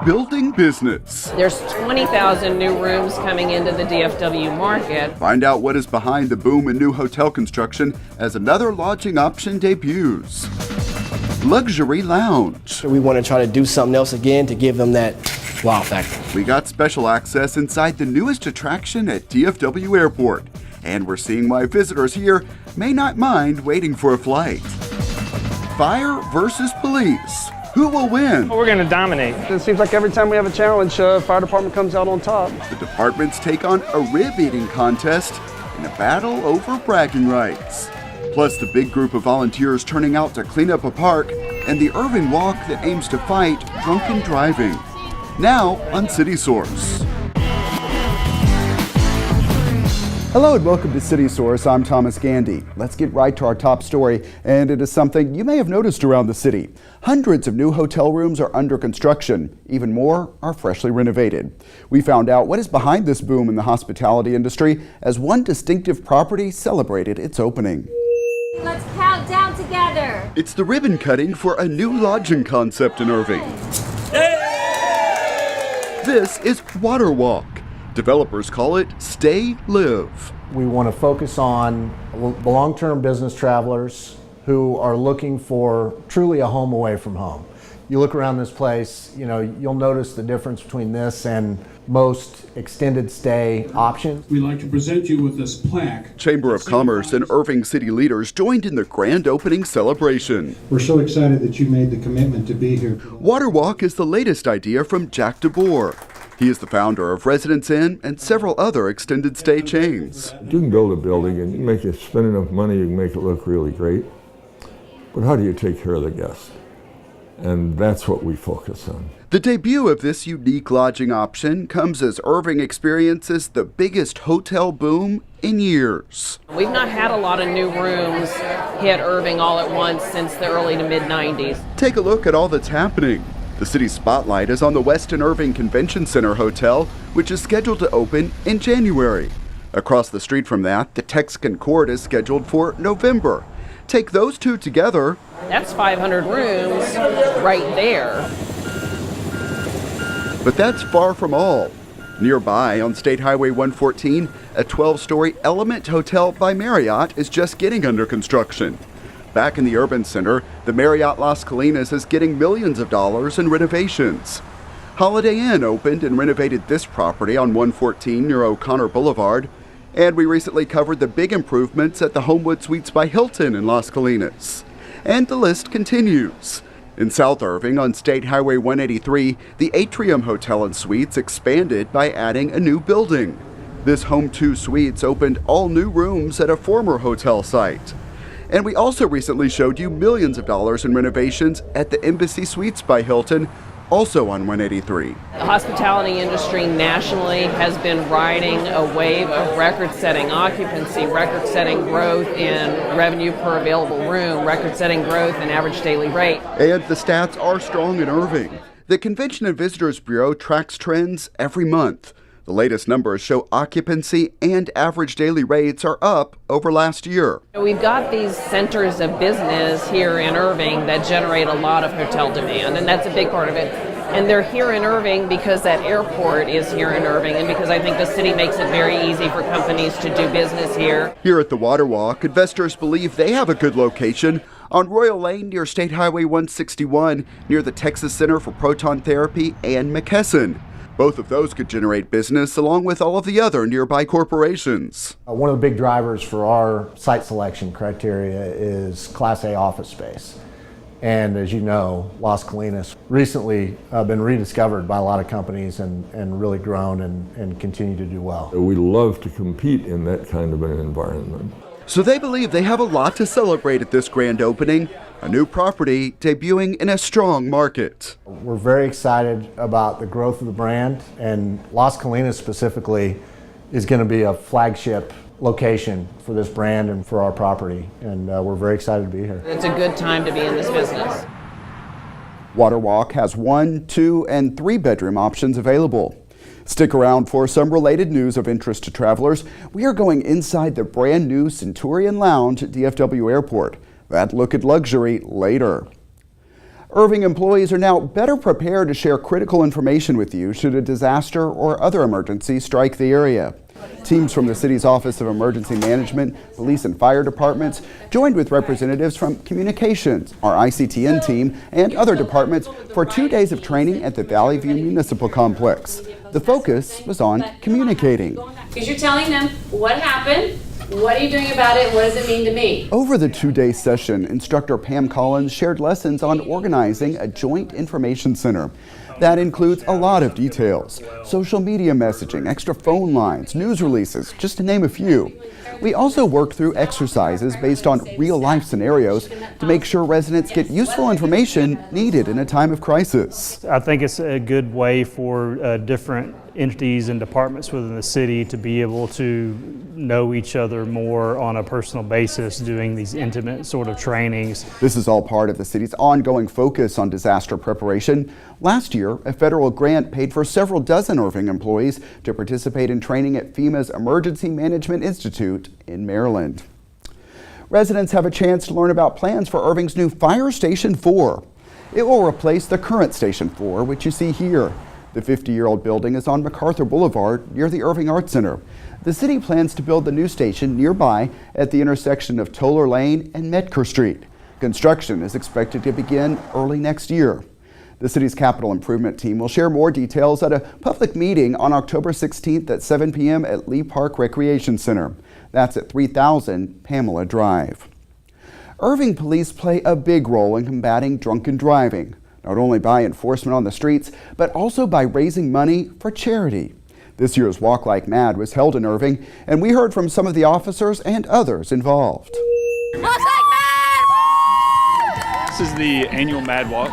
building business. There's 20,000 new rooms coming into the DFW market. Find out what is behind the boom in new hotel construction as another lodging option debuts. Luxury Lounge. We want to try to do something else again to give them that wow factor. We got special access inside the newest attraction at DFW Airport, and we're seeing why visitors here may not mind waiting for a flight. Fire versus police. Who will win? We're going to dominate. It seems like every time we have a challenge, fire department comes out on top. The departments take on a rib eating contest in a battle over bragging rights. Plus the big group of volunteers turning out to clean up a park and the Irving Walk that aims to fight drunken driving. Now on City Source. Hello and welcome to City Source. I'm Thomas Gandy. Let's get right to our top story, and it is something you may have noticed around the city. Hundreds of new hotel rooms are under construction. Even more are freshly renovated. We found out what is behind this boom in the hospitality industry as one distinctive property celebrated its opening. Let's count down together. It's the ribbon cutting for a new lodging concept in Irving. This is Water Walk. Developers call it Stay Live. We want to focus on long-term business travelers who are looking for truly a home away from home. You look around this place, you'll notice the difference between this and most extended stay options. We'd like to present you with this plaque. Chamber of Commerce and Irving city leaders joined in the grand opening celebration. We're so excited that you made the commitment to be here. Water Walk is the latest idea from Jack DeBoer. He is the founder of Residence Inn and several other extended stay chains. You can build a building and you make it spend enough money, you can make it look really great. But how do you take care of the guests? And that's what we focus on. The debut of this unique lodging option comes as Irving experiences the biggest hotel boom in years. We've not had a lot of new rooms hit Irving all at once since the early to mid-90s. Take a look at all that's happening. The city's spotlight is on the Westin Irving Convention Center Hotel, which is scheduled to open in January. Across the street from that, the Texan Court is scheduled for November. Take those two together. That's 500 rooms right there. But that's far from all. Nearby on State Highway 114, a 12-story Element Hotel by Marriott is just getting under construction. Back in the urban center, the Marriott Las Colinas is getting millions of dollars in renovations. Holiday Inn opened and renovated this property on 114 near O'Connor Boulevard. And we recently covered the big improvements at the Homewood Suites by Hilton in Las Colinas. And the list continues. In South Irving on State Highway 183, the Atrium Hotel and Suites expanded by adding a new building. This Home 2 Suites opened all new rooms at a former hotel site. And we also recently showed you millions of dollars in renovations at the Embassy Suites by Hilton, also on 183. The hospitality industry nationally has been riding a wave of record-setting occupancy, record-setting growth in revenue per available room, record-setting growth in average daily rate. And the stats are strong in Irving. The Convention and Visitors Bureau tracks trends every month. The latest numbers show occupancy and average daily rates are up over last year. We've got these centers of business here in Irving that generate a lot of hotel demand, and that's a big part of it. And they're here in Irving because that airport is here in Irving, and because I think the city makes it very easy for companies to do business here. Here at the Water Walk, investors believe they have a good location on Royal Lane near State Highway 161, near the Texas Center for Proton Therapy and McKesson. Both of those could generate business along with all of the other nearby corporations. One of the big drivers for our site selection criteria is Class A office space. And as you know, Las Colinas recently been rediscovered by a lot of companies and really grown and continue to do well. We love to compete in that kind of an environment. So they believe they have a lot to celebrate at this grand opening, a new property debuting in a strong market. We're very excited about the growth of the brand, and Las Colinas specifically is going to be a flagship location for this brand and for our property, and we're very excited to be here. It's a good time to be in this business. Water Walk has 1, 2, and 3 bedroom options available. Stick around for some related news of interest to travelers. We are going inside the brand new Centurion Lounge at DFW Airport. That look at luxury later. Irving employees are now better prepared to share critical information with you should a disaster or other emergency strike the area. Teams from the city's Office of Emergency Management, police and fire departments joined with representatives from communications, our ICTN team, and other departments for 2 days of training at the Valley View Municipal Complex. The focus was on communicating. Because you're telling them what happened, what are you doing about it, what does it mean to me? Over the 2-day session, instructor Pam Collins shared lessons on organizing a joint information center. That includes a lot of details: social media messaging, extra phone lines, news releases, just to name a few. We also worked through exercises based on real-life scenarios to make sure residents get useful information needed in a time of crisis. I think it's a good way for different entities and departments within the city to be able to know each other more on a personal basis, doing these intimate sort of trainings. This is all part of the city's ongoing focus on disaster preparation. Last year, a federal grant paid for several dozen Irving employees to participate in training at FEMA's Emergency Management Institute in Maryland. Residents have a chance to learn about plans for Irving's new Fire Station 4. It will replace the current Station 4, which you see here. The 50-year-old building is on MacArthur Boulevard near the Irving Arts Center. The city plans to build the new station nearby at the intersection of Toller Lane and Metker Street. Construction is expected to begin early next year. The city's capital improvement team will share more details at a public meeting on October 16th at 7 p.m. at Lee Park Recreation Center. That's at 3000 Pamela Drive. Irving police play a big role in combating drunken driving, not only by enforcement on the streets, but also by raising money for charity. This year's Walk Like Mad was held in Irving, and we heard from some of the officers and others involved. Walk like mad! This is the annual Mad Walk,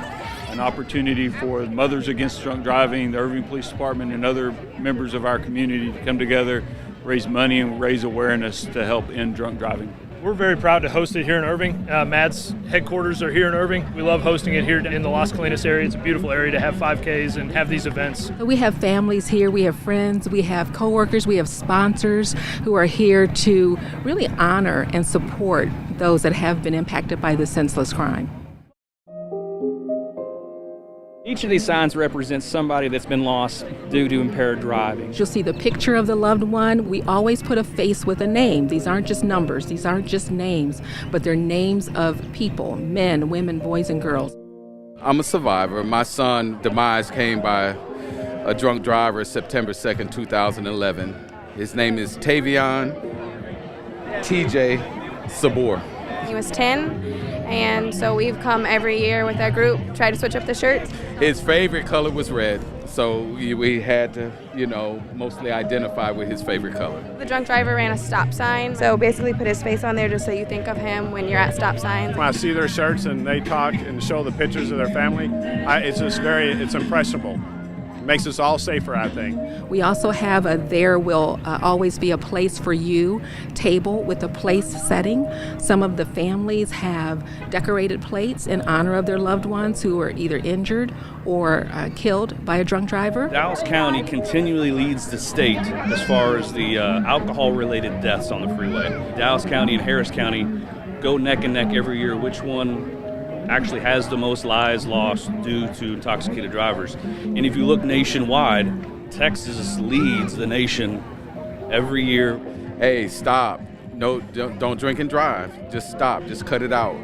an opportunity for Mothers Against Drunk Driving, the Irving Police Department, and other members of our community to come together, raise money, and raise awareness to help end drunk driving. We're very proud to host it here in Irving. MAD's headquarters are here in Irving. We love hosting it here in the Las Colinas area. It's a beautiful area to have 5Ks and have these events. We have families here, we have friends, we have coworkers, we have sponsors who are here to really honor and support those that have been impacted by this senseless crime. Each of these signs represents somebody that's been lost due to impaired driving. You'll see the picture of the loved one. We always put a face with a name. These aren't just numbers, these aren't just names, but they're names of people, men, women, boys, and girls. I'm a survivor. My son's demise came by a drunk driver September 2nd, 2011. His name is Tavion TJ Sabor. He was 10, and so we've come every year with our group, try to switch up the shirts. His favorite color was red, so we had to, mostly identify with his favorite color. The drunk driver ran a stop sign, so basically put his face on there just so you think of him when you're at stop signs. When I see their shirts and they talk and show the pictures of their family, it's impressionable. Makes us all safer, I think. We also have a There Will Always Be a Place for You table with a place setting. Some of the families have decorated plates in honor of their loved ones who are either injured or killed by a drunk driver. Dallas County continually leads the state as far as the alcohol-related deaths on the freeway. Dallas County and Harris County go neck and neck every year. Which one actually has the most lives lost due to intoxicated drivers? And if you look nationwide, Texas leads the nation every year. Hey, stop. No, don't drink and drive. Just stop. Just cut it out.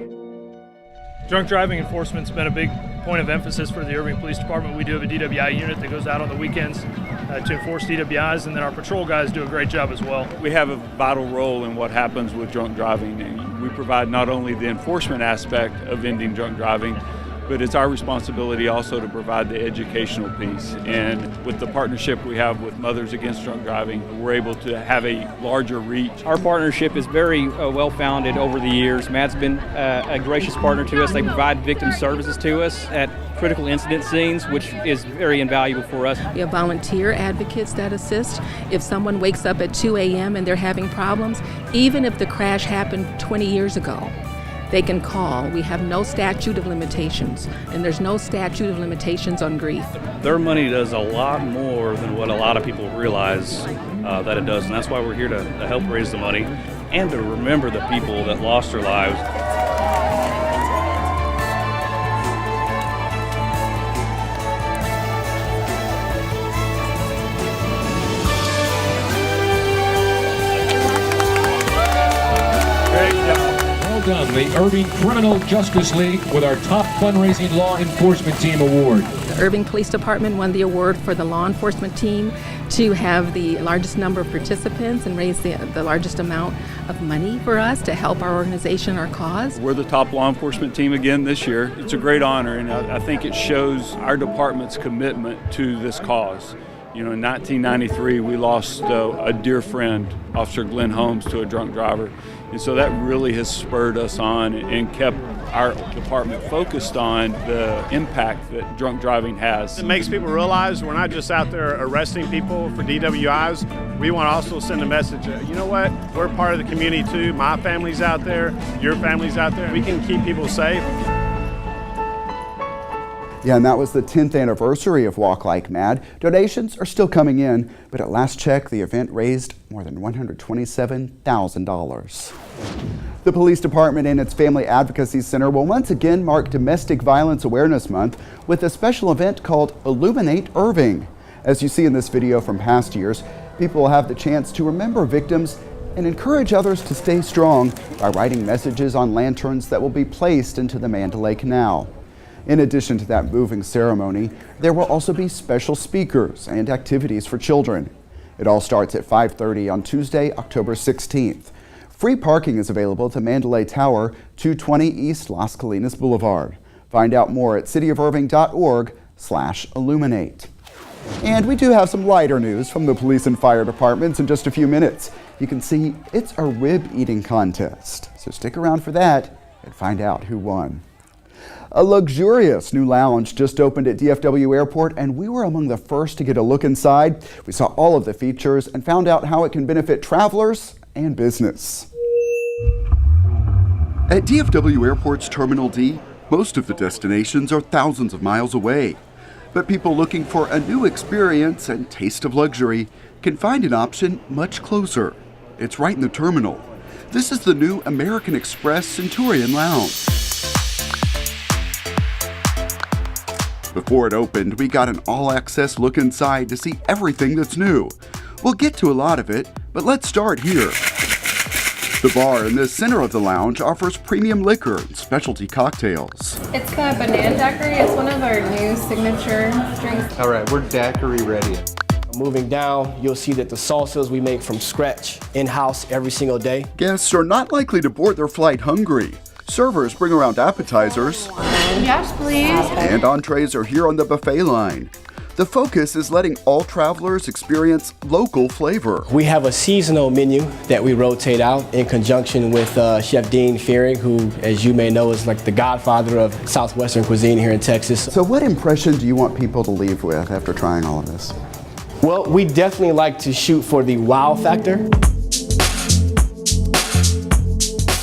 Drunk driving enforcement's been a big point of emphasis for the Irving Police Department. We do have a DWI unit that goes out on the weekends to enforce DWIs, and then our patrol guys do a great job as well. We have a vital role in what happens with drunk driving, and we provide not only the enforcement aspect of ending drunk driving, but it's our responsibility also to provide the educational piece. And with the partnership we have with Mothers Against Drunk Driving, we're able to have a larger reach. Our partnership is very well-founded over the years. Matt's been a gracious partner to us. They provide victim services to us at critical incident scenes, which is very invaluable for us. We have volunteer advocates that assist. If someone wakes up at 2 a.m. and they're having problems, even if the crash happened 20 years ago, they can call. We have no statute of limitations, and there's no statute of limitations on grief. Their money does a lot more than what a lot of people realize that it does, and that's why we're here to help raise the money and to remember the people that lost their lives. done, the Irving Criminal Justice League, with our top fundraising law enforcement team award. The Irving Police Department won the award for the law enforcement team to have the largest number of participants and raise the largest amount of money for us to help our organization, our cause. We're the top law enforcement team again this year. It's a great honor, and I think it shows our department's commitment to this cause. You know, in 1993, we lost a dear friend, Officer Glenn Holmes, to a drunk driver. And so that really has spurred us on and kept our department focused on the impact that drunk driving has. It makes people realize we're not just out there arresting people for DWIs. We want to also send a message, you know what, we're part of the community too. My family's out there, your family's out there. We can keep people safe. Yeah, and that was the 10th anniversary of Walk Like Mad. Donations are still coming in, but at last check, the event raised more than $127,000. The police department and its Family Advocacy Center will once again mark Domestic Violence Awareness Month with a special event called Illuminate Irving. As you see in this video from past years, people will have the chance to remember victims and encourage others to stay strong by writing messages on lanterns that will be placed into the Mandalay Canal. In addition to that moving ceremony, there will also be special speakers and activities for children. It all starts at 5:30 on Tuesday, October 16th. Free parking is available at the Mandalay Tower, 220 East Las Colinas Boulevard. Find out more at cityofirving.org/illuminate. And we do have some lighter news from the police and fire departments in just a few minutes. You can see it's a rib eating contest, so stick around for that and find out who won. A luxurious new lounge just opened at DFW Airport, and we were among the first to get a look inside. We saw all of the features and found out how it can benefit travelers and business. At DFW Airport's Terminal D, most of the destinations are thousands of miles away. But people looking for a new experience and taste of luxury can find an option much closer. It's right in the terminal. This is the new American Express Centurion Lounge. Before it opened, we got an all-access look inside to see everything that's new. We'll get to a lot of it, but let's start here. The bar in the center of the lounge offers premium liquor and specialty cocktails. It's the banana daiquiri. It's one of our new signature drinks. All right, we're daiquiri ready. Moving down, you'll see that the salsas we make from scratch in-house every single day. Guests are not likely to board their flight hungry. Servers bring around appetizers. Yes, please. And entrees are here on the buffet line. The focus is letting all travelers experience local flavor. We have a seasonal menu that we rotate out in conjunction with Chef Dean Fearing, who, as you may know, is like the godfather of Southwestern cuisine here in Texas. So what impression do you want people to leave with after trying all of this? Well, we definitely like to shoot for the wow factor.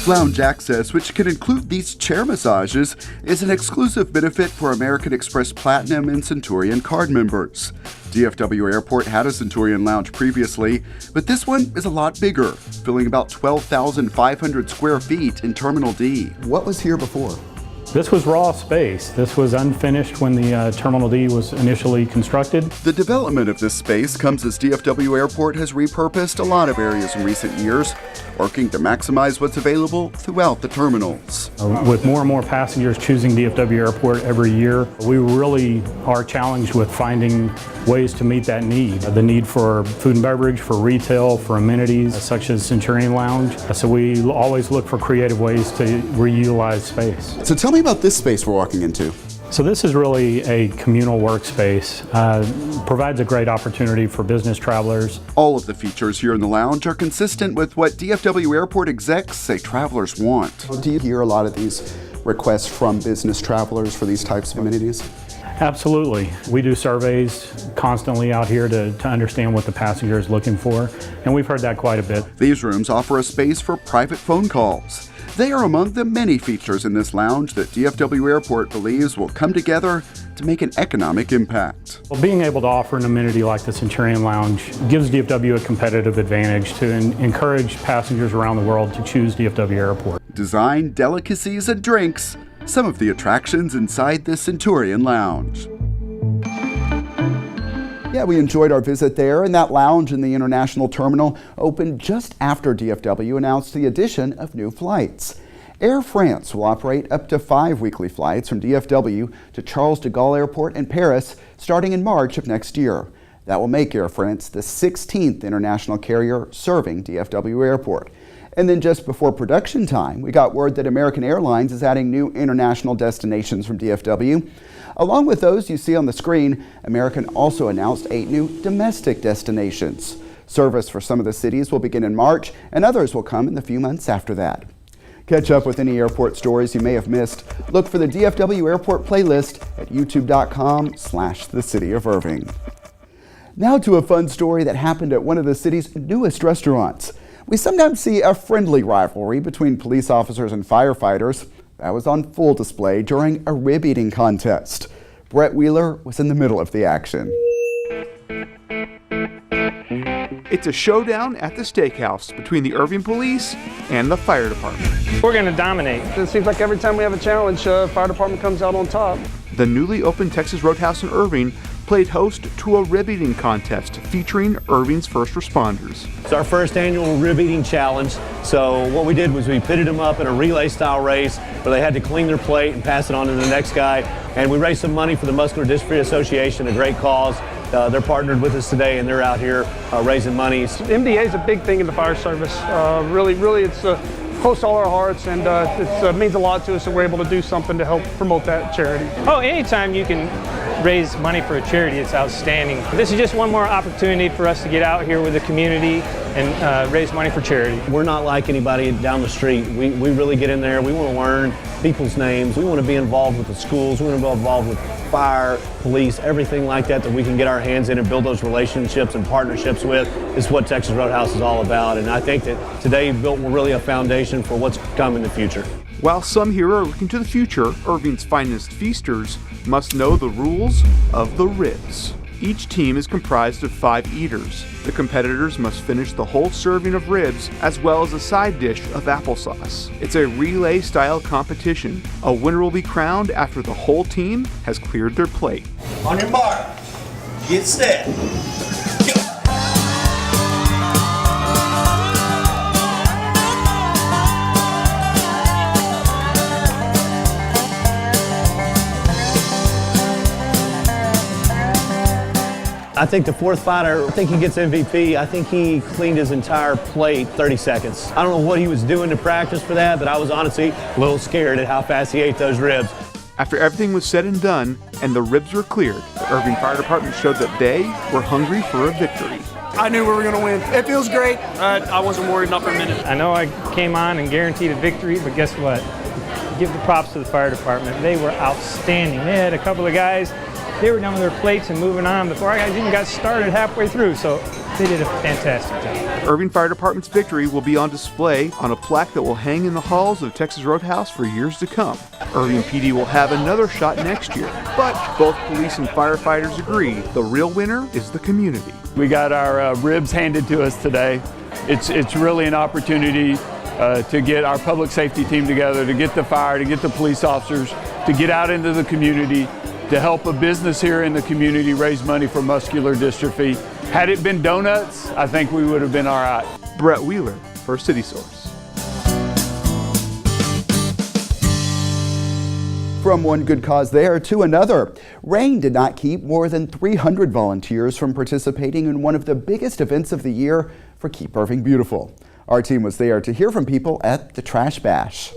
Lounge access, which can include these chair massages, is an exclusive benefit for American Express Platinum and Centurion card members. DFW Airport had a Centurion Lounge previously, but this one is a lot bigger, filling about 12,500 square feet in Terminal D. What was here before? This was raw space. This was unfinished when the Terminal D was initially constructed. The development of this space comes as DFW Airport has repurposed a lot of areas in recent years, working to maximize what's available throughout the terminals. With more and more passengers choosing DFW Airport every year, we really are challenged with finding ways to meet that need. The need for food and beverage, for retail, for amenities such as Centurion Lounge. So we always look for creative ways to reutilize space. So tell me about this space we're walking into. So this is really a communal workspace. Provides a great opportunity for business travelers. All of the features here in the lounge are consistent with what DFW Airport execs say travelers want. Do you hear a lot of these requests from business travelers for these types of amenities? Absolutely. We do surveys constantly out here to understand what the passenger is looking for, and we've heard that quite a bit. These rooms offer a space for private phone calls. They are among the many features in this lounge that DFW Airport believes will come together to make an economic impact. Well, being able to offer an amenity like the Centurion Lounge gives DFW a competitive advantage to encourage passengers around the world to choose DFW Airport. Design, delicacies, and drinks, some of the attractions inside the Centurion Lounge. Yeah, we enjoyed our visit there, and that lounge in the International Terminal opened just after DFW announced the addition of new flights. Air France will operate up to 5 weekly flights from DFW to Charles de Gaulle Airport in Paris starting in March of next year. That will make Air France the 16th international carrier serving DFW Airport. And then just before production time, we got word that American Airlines is adding new international destinations from DFW. Along with those you see on the screen, American also announced 8 new domestic destinations. Service for some of the cities will begin in March, and others will come in the few months after that. Catch up with any airport stories you may have missed. Look for the DFW Airport playlist at youtube.com/The City of Irving. Now to a fun story that happened at one of the city's newest restaurants. We sometimes see a friendly rivalry between police officers and firefighters. That was on full display during a rib eating contest. Brett Wheeler was in the middle of the action. It's a showdown at the steakhouse between the Irving Police and the Fire Department. We're going to dominate. It seems like every time we have a challenge, Fire Department comes out on top. The newly opened Texas Roadhouse in Irving played host to a rib eating contest featuring Irving's first responders. It's our first annual rib eating challenge. So what we did was we pitted them up in a relay style race where they had to clean their plate and pass it on to the next guy. And we raised some money for the Muscular Dystrophy Association, a great cause. They're partnered with us today and they're out here raising money. MDA is a big thing in the fire service. Really, it's close to all our hearts, and it means a lot to us that we're able to do something to help promote that charity. Oh, anytime you can raise money for a charity, it's outstanding. This is just one more opportunity for us to get out here with the community and raise money for charity. We're not like anybody down the street. We really get in there. We want to learn people's names. We want to be involved with the schools. We want to be involved with fire, police, everything like that we can get our hands in and build those relationships and partnerships with is what Texas Roadhouse is all about. And I think that today built really a foundation for what's to come in the future. While some here are looking to the future, Irving's finest feasters must know the rules of the ribs. Each team is comprised of 5 eaters. The competitors must finish the whole serving of ribs as well as a side dish of applesauce. It's a relay-style competition. A winner will be crowned after the whole team has cleared their plate. On your mark, get set. I think the 4th fighter, I think he gets MVP. I think he cleaned his entire plate 30 seconds. I don't know what he was doing to practice for that, but I was honestly a little scared at how fast he ate those ribs. After everything was said and done and the ribs were cleared, the Irving Fire Department showed that they were hungry for a victory. I knew we were going to win. It feels great. I wasn't worried, not for a minute. I know I came on and guaranteed a victory, but guess what? Give the props to the fire department. They were outstanding. They had a couple of guys, they were done with their plates and moving on before our guys even got started halfway through, so they did a fantastic job. Irving Fire Department's victory will be on display on a plaque that will hang in the halls of Texas Roadhouse for years to come. Irving PD will have another shot next year, but both police and firefighters agree the real winner is the community. We got our ribs handed to us today. It's really an opportunity to get our public safety team together, to get the fire, to get the police officers, to get out into the community, to help a business here in the community raise money for muscular dystrophy. Had it been donuts, I think we would have been all right. Brett Wheeler for City Source. From one good cause there to another. Rain did not keep more than 300 volunteers from participating in one of the biggest events of the year for Keep Irving Beautiful. Our team was there to hear from people at the Trash Bash.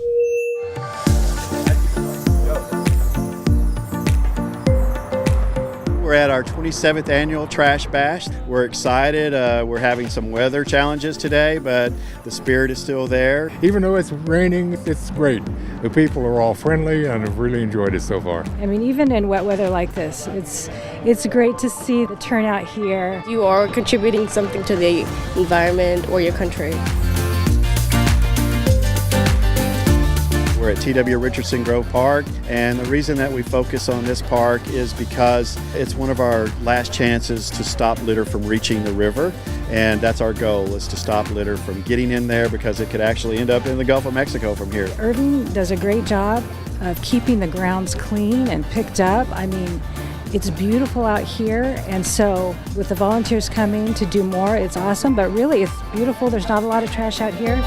We're at our 27th annual Trash Bash. We're excited. We're having some weather challenges today, but the spirit is still there. Even though it's raining, it's great. The people are all friendly and have really enjoyed it so far. I mean, even in wet weather like this, it's great to see the turnout here. You are contributing something to the environment or your country. We're at TW Richardson Grove Park, and the reason that we focus on this park is because it's one of our last chances to stop litter from reaching the river, and that's our goal, is to stop litter from getting in there because it could actually end up in the Gulf of Mexico from here. Irving does a great job of keeping the grounds clean and picked up. I mean, it's beautiful out here, and so with the volunteers coming to do more, it's awesome, but really it's beautiful. There's not a lot of trash out here.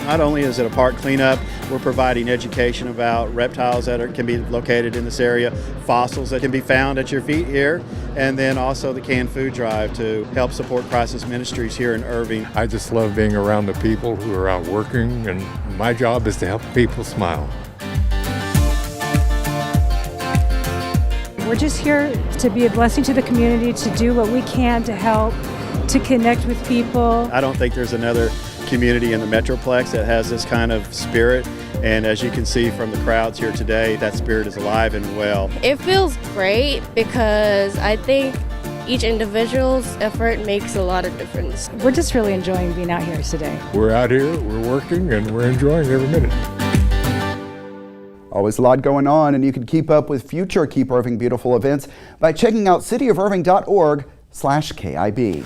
Not only is it a park cleanup, we're providing education about reptiles that can be located in this area, fossils that can be found at your feet here, and then also the canned food drive to help support crisis ministries here in Irving. I just love being around the people who are out working, and my job is to help people smile. We're just here to be a blessing to the community, to do what we can to help, to connect with people. I don't think there's another community in the Metroplex that has this kind of spirit, and as you can see from the crowds here today, that spirit is alive and well. It feels great because I think each individual's effort makes a lot of difference. We're just really enjoying being out here today. We're out here, we're working, and we're enjoying every minute. Always a lot going on, and you can keep up with future Keep Irving Beautiful events by checking out cityofirving.org/KIB.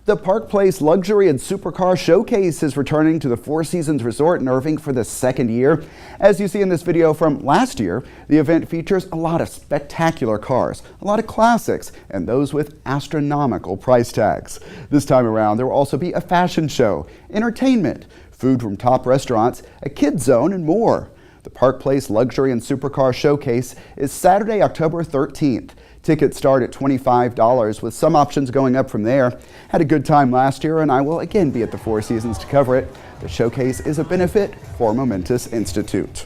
The Park Place Luxury and Supercar Showcase is returning to the Four Seasons Resort in Irving for the second year. As you see in this video from last year, the event features a lot of spectacular cars, a lot of classics, and those with astronomical price tags. This time around, there will also be a fashion show, entertainment, food from top restaurants, a kids zone, and more. The Park Place Luxury and Supercar Showcase is Saturday, October 13th. Tickets start at $25, with some options going up from there. Had a good time last year, and I will again be at the Four Seasons to cover it. The showcase is a benefit for Momentous Institute.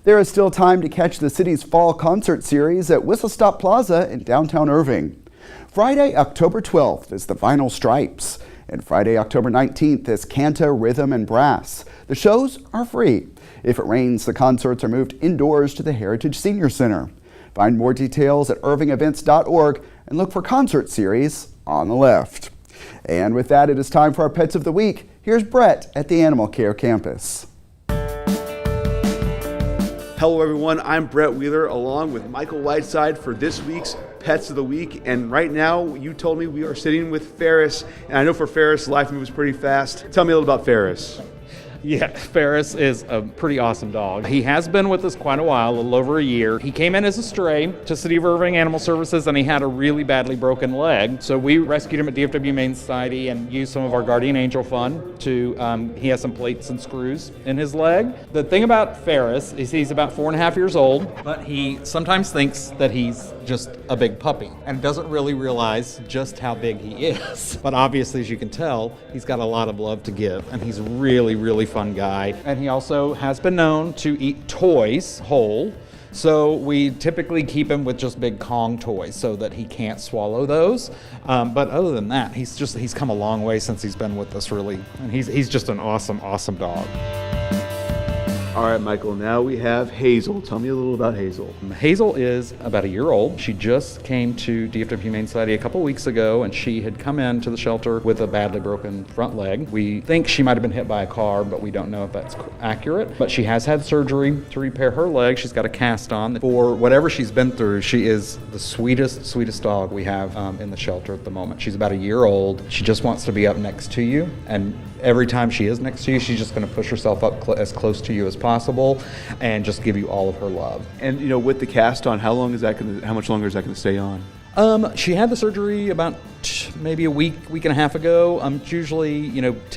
There is still time to catch the city's fall concert series at Whistle Stop Plaza in downtown Irving. Friday, October 12th is the Vinyl Stripes, and Friday, October 19th is Canta Rhythm and Brass. The shows are free. If it rains, the concerts are moved indoors to the Heritage Senior Center. Find more details at irvingevents.org and look for concert series on the left. And with that, it is time for our Pets of the Week. Here's Brett at the Animal Care Campus. Hello everyone, I'm Brett Wheeler along with Michael Whiteside for this week's Pets of the Week. And right now, you told me we are sitting with Ferris. And I know for Ferris, life moves pretty fast. Tell me a little about Ferris. Yeah, Ferris is a pretty awesome dog. He has been with us quite a while, a little over a year. He came in as a stray to City of Irving Animal Services, and he had a really badly broken leg. So we rescued him at DFW Humane Society and used some of our Guardian Angel fund to, he has some plates and screws in his leg. The thing about Ferris is he's about 4.5 years old, but he sometimes thinks that he's just a big puppy and doesn't really realize just how big he is. But obviously, as you can tell, he's got a lot of love to give, and he's really, really fun guy. And he also has been known to eat toys whole. So we typically keep him with just big Kong toys so that he can't swallow those. But other than that, he's come a long way since he's been with us, really. And he's just an awesome, awesome dog. All right, Michael, now we have Hazel. Tell me a little about Hazel. Hazel is about a year old. She just came to DFW Humane Society a couple weeks ago, and she had come into the shelter with a badly broken front leg. We think she might have been hit by a car, but we don't know if that's accurate. But she has had surgery to repair her leg. She's got a cast on. For whatever she's been through, she is the sweetest dog we have in the shelter at the moment. She's about a year old. She just wants to be up next to you, and every time she is next to you, she's just going to push herself up as close to you as possible and just give you all of her love. And with the cast on, how much longer is that going to stay on? She had the surgery about maybe a week and a half ago. It's usually,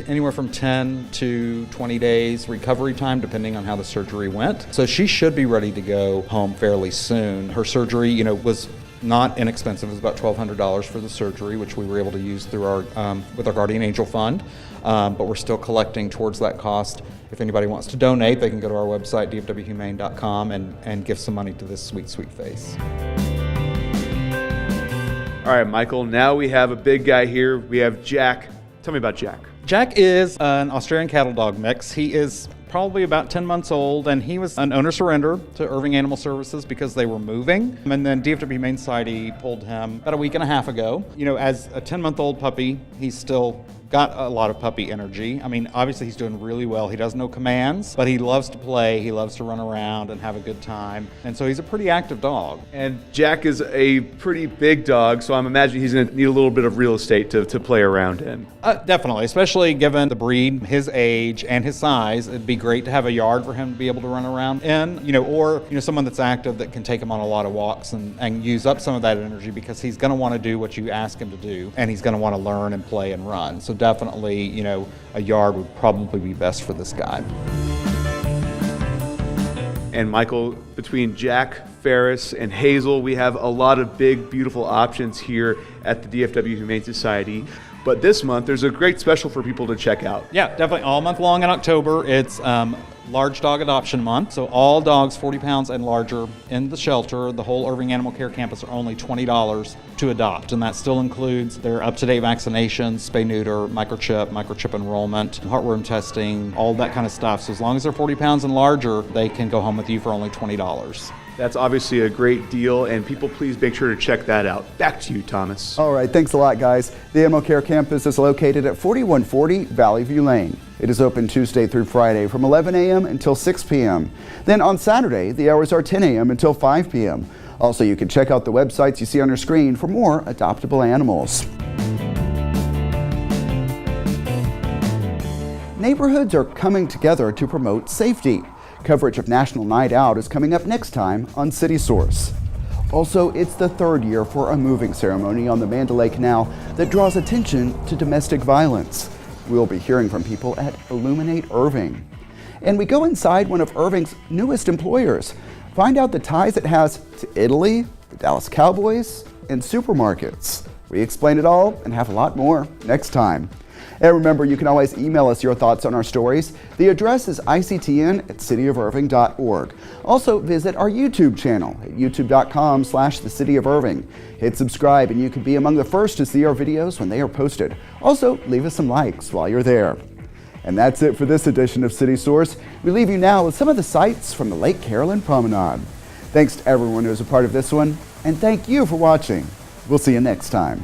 anywhere from 10 to 20 days recovery time, depending on how the surgery went. So she should be ready to go home fairly soon. Her surgery, was not inexpensive. It was about $1,200 for the surgery, which we were able to use through our with our Guardian Angel Fund. But we're still collecting towards that cost. If anybody wants to donate, they can go to our website, dfwhumane.com, and give some money to this sweet, sweet face. All right, Michael, now we have a big guy here. We have Jack. Tell me about Jack. Jack is an Australian cattle dog mix. He is probably about 10 months old, and he was an owner surrender to Irving Animal Services because they were moving. And then DFW Humane Society pulled him about a week and a half ago. As a 10-month-old puppy, he's still got a lot of puppy energy. I mean, obviously he's doing really well. He does no commands, but he loves to play. He loves to run around and have a good time. And so he's a pretty active dog. And Jack is a pretty big dog, so I'm imagining he's going to need a little bit of real estate to play around in. Definitely, especially given the breed, his age, and his size. It'd be great to have a yard for him to be able to run around in, or someone that's active that can take him on a lot of walks and use up some of that energy, because he's going to want to do what you ask him to do, and he's going to want to learn and play and run. So definitely, you know, a yard would probably be best for this guy. And Michael, between Jack, Ferris, and Hazel, we have a lot of big, beautiful options here at the DFW Humane Society. But this month, there's a great special for people to check out. Yeah, definitely. All month long in October, it's Large Dog Adoption Month. So all dogs 40 pounds and larger in the shelter, the whole Irving Animal Care campus, are only $20 to adopt. And that still includes their up-to-date vaccinations, spay-neuter, microchip enrollment, heartworm testing, all that kind of stuff. So as long as they're 40 pounds and larger, they can go home with you for only $20. That's obviously a great deal, and people please make sure to check that out. Back to you, Thomas. All right, thanks a lot, guys. The Animal Care campus is located at 4140 Valley View Lane. It is open Tuesday through Friday from 11 a.m. until 6 p.m. Then on Saturday, the hours are 10 a.m. until 5 p.m. Also, you can check out the websites you see on your screen for more adoptable animals. Neighborhoods are coming together to promote safety. Coverage of National Night Out is coming up next time on City Source. Also, it's the third year for a moving ceremony on the Mandalay Canal that draws attention to domestic violence. We'll be hearing from people at Illuminate Irving. And we go inside one of Irving's newest employers. Find out the ties it has to Italy, the Dallas Cowboys, and supermarkets. We explain it all and have a lot more next time. And remember, you can always email us your thoughts on our stories. The address is ictn@cityofirving.org. Also, visit our YouTube channel at youtube.com/thecityofirving. Hit subscribe and you can be among the first to see our videos when they are posted. Also, leave us some likes while you're there. And that's it for this edition of City Source. We leave you now with some of the sights from the Lake Carolyn Promenade. Thanks to everyone who was a part of this one, and thank you for watching. We'll see you next time.